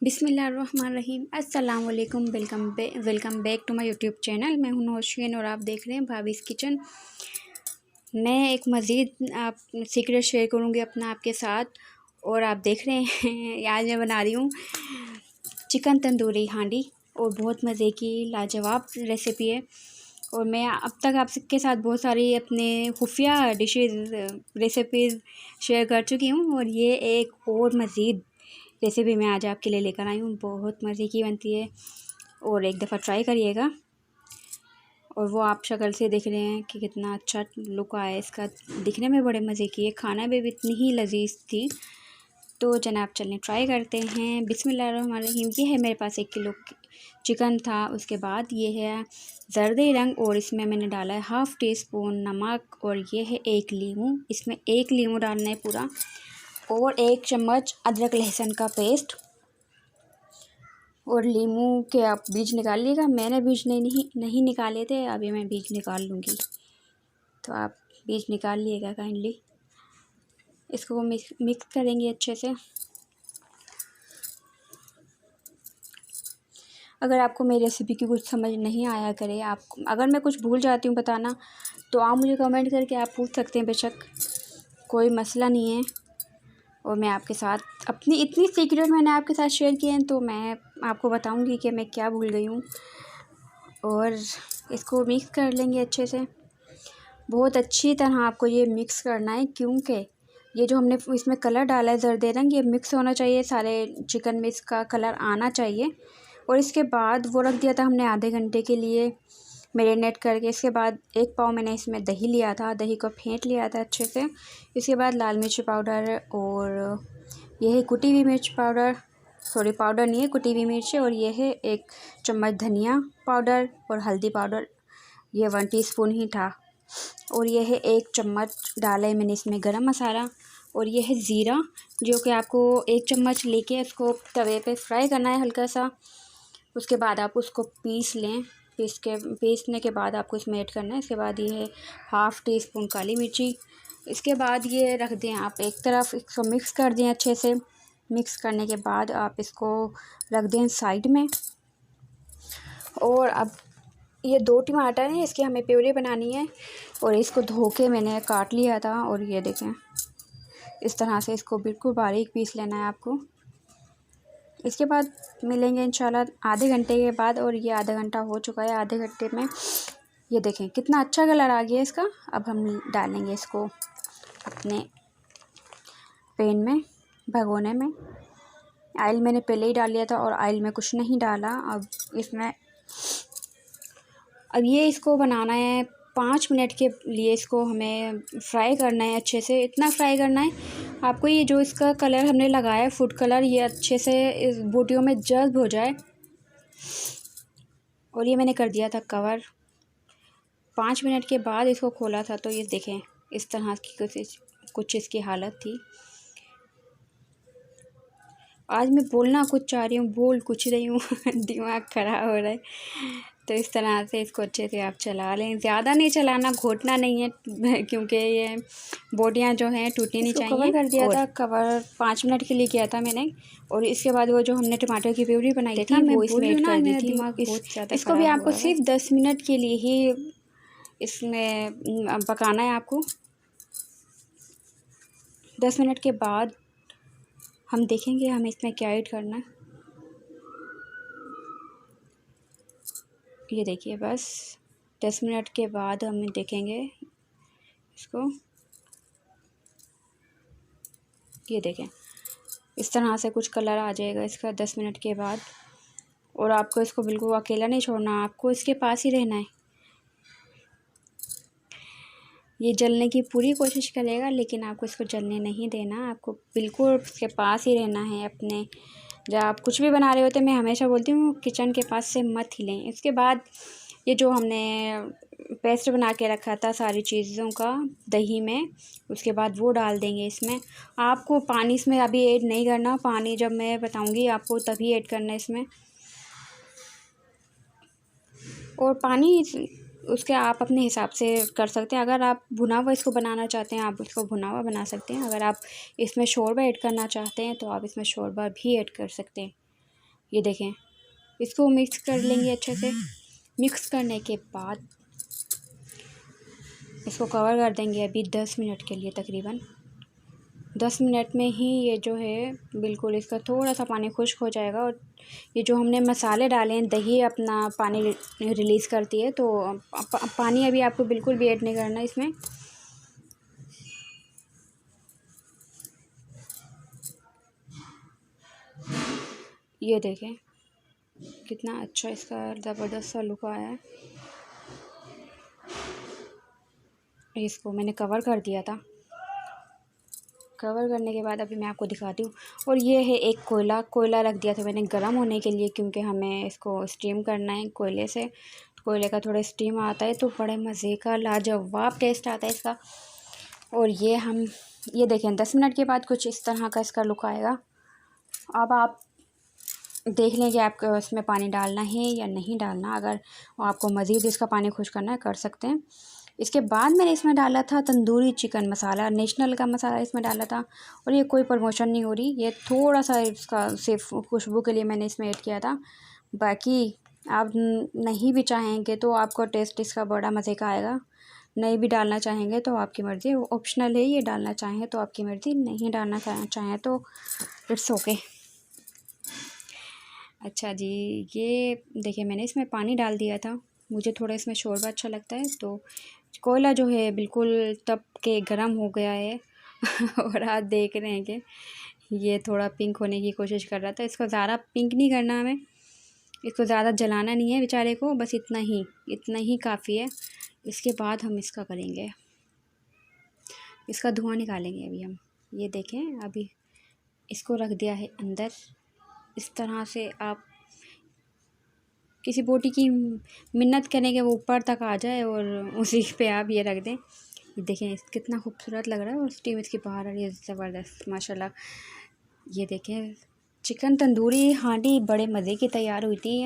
बिस्मिल्लाहिर्रहमानिर्रहीम अस्सलाम वालेकुम। Welcome back to my YouTube channel. मैं हूं नौशीन और आप देख रहे हैं भाभीज़ किचन। मैं एक मज़ीद आप सीक्रेट शेयर करूंगी अपना आपके साथ। और आप देख रहे हैं आज मैं बना रही हूँ चिकन तंदूरी हांडी और बहुत मज़े की लाजवाब रेसिपी है। और मैं अब तक आप सबके साथ बहुत सारी अपने खुफिया डिशेज़ रेसिपीज़ शेयर कर चुकी हूँ और ये एक और मज़ीद रेसिपी मैं आज आपके लिए लेकर आई हूँ। बहुत मज़े की बनती है और एक दफ़ा ट्राई करिएगा। और वो आप शक्ल से देख रहे हैं कि कितना अच्छा लुक आया इसका, दिखने में बड़े मज़े की है, खाना में भी इतनी ही लजीज थी। तो जनाब चलें ट्राई करते हैं। बिस्मिल्लाहिर्रहमानिर्रहीम। ये है मेरे पास 1 किलो चिकन था। उसके बाद ये है जर्दे रंग और इसमें मैंने डाला है हाफ़ टी स्पून नमक। और ये है 1 लीमू, इसमें 1 लीमू डालना है पूरा। और 1 चम्मच अदरक लहसुन का पेस्ट। और लीमू के आप बीज निकाल लीजिएगा। मैंने बीज नहीं निकाले थे, अभी मैं बीज निकाल लूँगी, तो आप बीज निकाल लीजिएगा काइंडली। इसको मिक्स करेंगे अच्छे से। अगर आपको मेरी रेसिपी की कुछ समझ नहीं आया करे, आप अगर मैं कुछ भूल जाती हूँ बताना, तो आप मुझे कमेंट करके आप पूछ सकते हैं, बेशक कोई मसला नहीं है। और मैं आपके साथ अपनी इतनी सीक्रेट मैंने आपके साथ शेयर किए हैं, तो मैं आपको बताऊंगी कि मैं क्या भूल गई हूँ। और इसको मिक्स कर लेंगे अच्छे से। बहुत अच्छी तरह आपको ये मिक्स करना है, क्योंकि ये जो हमने इसमें कलर डाला है जर्दे रंग, ये मिक्स होना चाहिए, सारे चिकन में इसका कलर आना चाहिए। और इसके बाद वो रख दिया था हमने आधे घंटे के लिए मैरिनेट करके। इसके बाद 1 पाव मैंने इसमें दही लिया था, दही को फेंट लिया था अच्छे से। इसके बाद लाल मिर्च पाउडर और यह है कुटी हुई मिर्च पाउडर, सॉरी पाउडर नहीं है, कुटी हुई मिर्च है। और ये है 1 चम्मच धनिया पाउडर और हल्दी पाउडर, ये 1 टीस्पून ही था। और ये है 1 चम्मच डाला है मैंने इसमें गरम मसाला। और ये है ज़ीरा, जो कि आपको 1 चम्मच लेके इसको तवे पे फ्राई करना है हल्का सा। उसके बाद आप उसको पीस लें। पीसने के बाद आपको इसमें ऐड करना है। इसके बाद ये है हाफ़ टी स्पून काली मिर्ची। इसके बाद ये रख दें आप एक तरफ, इसको मिक्स कर दें अच्छे से। मिक्स करने के बाद आप इसको रख दें साइड में। और अब ये 2 टमाटर हैं, इसकी हमें प्यूरी बनानी है। और इसको धो के मैंने काट लिया था। और ये देखें इस तरह से इसको बिल्कुल बारीक पीस लेना है आपको। इसके बाद मिलेंगे इंशाल्लाह आधे घंटे के बाद। और ये आधा घंटा हो चुका है। आधे घंटे में ये देखें कितना अच्छा कलर आ गया इसका। अब हम डालेंगे इसको अपने पैन में, भगोने में। ऑयल मैंने पहले ही डाल लिया था और ऑयल में कुछ नहीं डाला। अब इसमें ये इसको बनाना है 5 मिनट के लिए। इसको हमें फ्राई करना है अच्छे से, इतना फ्राई करना है आपको ये जो इसका कलर हमने लगाया है फूड कलर, ये अच्छे से इस बोटियों में जज़्ब हो जाए। और ये मैंने कर दिया था कवर। 5 मिनट के बाद इसको खोला था, तो ये देखें इस तरह की कुछ इसकी हालत थी। आज मैं बोलना कुछ चाह रही हूँ, बोल कुछ रही हूँ दिमाग ख़राब हो रहा है। तो इस तरह से इसको अच्छे से आप चला लें, ज़्यादा नहीं चलाना, घोटना नहीं है, क्योंकि ये बोटियाँ जो हैं टूटनी नहीं चाहिए। कवर कर दिया था, कवर 5 मिनट के लिए किया था मैंने। और इसके बाद वो जो हमने टमाटर की प्यूरी बनाई थी वो इसमें ऐड कर दी थी। इसको भी आपको सिर्फ 10 मिनट के लिए ही इसमें पकाना है आपको। 10 मिनट के बाद हम देखेंगे हमें इसमें क्या ऐड करना है। ये देखिए बस 10 मिनट के बाद हम देखेंगे इसको। ये देखें इस तरह से कुछ कलर आ जाएगा इसका 10 मिनट के बाद। और आपको इसको बिल्कुल अकेला नहीं छोड़ना, आपको इसके पास ही रहना है। ये जलने की पूरी कोशिश करेगा, लेकिन आपको इसको जलने नहीं देना, आपको बिल्कुल इसके पास ही रहना है अपने। जब आप कुछ भी बना रहे होते, मैं हमेशा बोलती हूँ किचन के पास से मत हिलें। इसके बाद ये जो हमने पेस्ट बना के रखा था सारी चीज़ों का दही में, उसके बाद वो डाल देंगे इसमें। आपको पानी इसमें अभी ऐड नहीं करना, पानी जब मैं बताऊँगी आपको तभी ऐड करना है इसमें। और पानी उसके आप अपने हिसाब से कर सकते हैं। अगर आप भुना हुआ इसको बनाना चाहते हैं, आप इसको भुना हुआ बना सकते हैं। अगर आप इसमें शोरबा ऐड करना चाहते हैं, तो आप इसमें शोरबा भी ऐड कर सकते हैं। ये देखें, इसको मिक्स कर लेंगे अच्छे से। मिक्स करने के बाद इसको कवर कर देंगे अभी 10 मिनट के लिए। तकरीबन 10 मिनट में ही ये जो है बिल्कुल इसका थोड़ा सा पानी खुश्क हो जाएगा। और ये जो हमने मसाले डाले हैं, दही अपना पानी रिलीज़ करती है, तो पानी अभी आपको बिल्कुल भी ऐड नहीं करना इसमें। ये देखें कितना अच्छा इसका ज़बरदस्त सा लुक आया है। इसको मैंने कवर कर दिया था। कवर करने के बाद अभी मैं आपको दिखाती हूँ। और ये है एक कोयला रख दिया था मैंने गर्म होने के लिए, क्योंकि हमें इसको स्टीम करना है कोयले से। कोयले का थोड़ा स्टीम आता है तो बड़े मज़े का लाजवाब टेस्ट आता है इसका। और ये देखें 10 मिनट के बाद कुछ इस तरह का इसका लुक आएगा। अब आप देख लें कि आपको इसमें पानी डालना है या नहीं डालना। अगर आपको मज़ीद इसका पानी खुश करना है कर सकते हैं। इसके बाद मैंने इसमें डाला था तंदूरी चिकन मसाला, नेशनल का मसाला इसमें डाला था। और ये कोई प्रमोशन नहीं हो रही, ये थोड़ा सा इसका सिर्फ खुशबू के लिए मैंने इसमें ऐड किया था। बाकी आप नहीं भी चाहेंगे तो आपको टेस्ट इसका बड़ा मज़े का आएगा। नहीं भी डालना चाहेंगे तो आपकी मर्ज़ी, ऑप्शनल है ये। डालना चाहें तो आपकी मर्ज़ी, नहीं डालना चाहें तो इट्स ओके। अच्छा जी, ये देखिए मैंने इसमें पानी डाल दिया था। मुझे थोड़ा इसमें शोरबा अच्छा लगता है, तो कोयला जो है बिल्कुल तप के गर्म हो गया है। और आप देख रहे हैं कि ये थोड़ा पिंक होने की कोशिश कर रहा था। इसको ज़्यादा पिंक नहीं करना हमें, इसको ज़्यादा जलाना नहीं है बेचारे को, बस इतना ही काफ़ी है। इसके बाद हम इसका करेंगे, इसका धुआं निकालेंगे अभी हम। ये देखें अभी इसको रख दिया है अंदर। इस तरह से आप किसी बोटी की मिन्नत करें कि वो ऊपर तक आ जाए और उसी पे आप ये रख दें। ये देखें कितना खूबसूरत लग रहा है और स्टीम इसकी बाहर आ रही है ज़बरदस्त माशाल्लाह। ये देखें चिकन तंदूरी हांडी बड़े मज़े की तैयार हुई थी।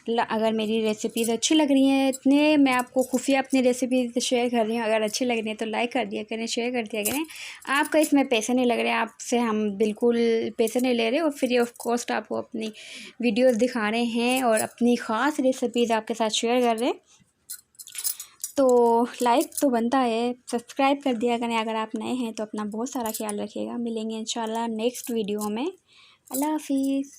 अगर मेरी रेसिपीज़ अच्छी लग रही हैं, इतने मैं आपको खुफिया अपनी रेसिपीज़ शेयर कर रही हूँ, अगर अच्छी लग रही है तो लाइक कर दिया करें, शेयर कर दिया करें। आपका इसमें पैसे नहीं लग रहे, आपसे हम बिल्कुल पैसे नहीं ले रहे और फ्री ऑफ कॉस्ट आपको अपनी वीडियोज़ दिखा रहे हैं और अपनी ख़ास रेसिपीज़ आपके साथ शेयर कर रहे हैं। तो लाइक तो बनता है, सब्सक्राइब कर दिया करें अगर आप नए हैं तो। अपना बहुत सारा ख्याल रखिएगा। मिलेंगे इंशाल्लाह नेक्स्ट वीडियो में। अल्लाह हाफिज़।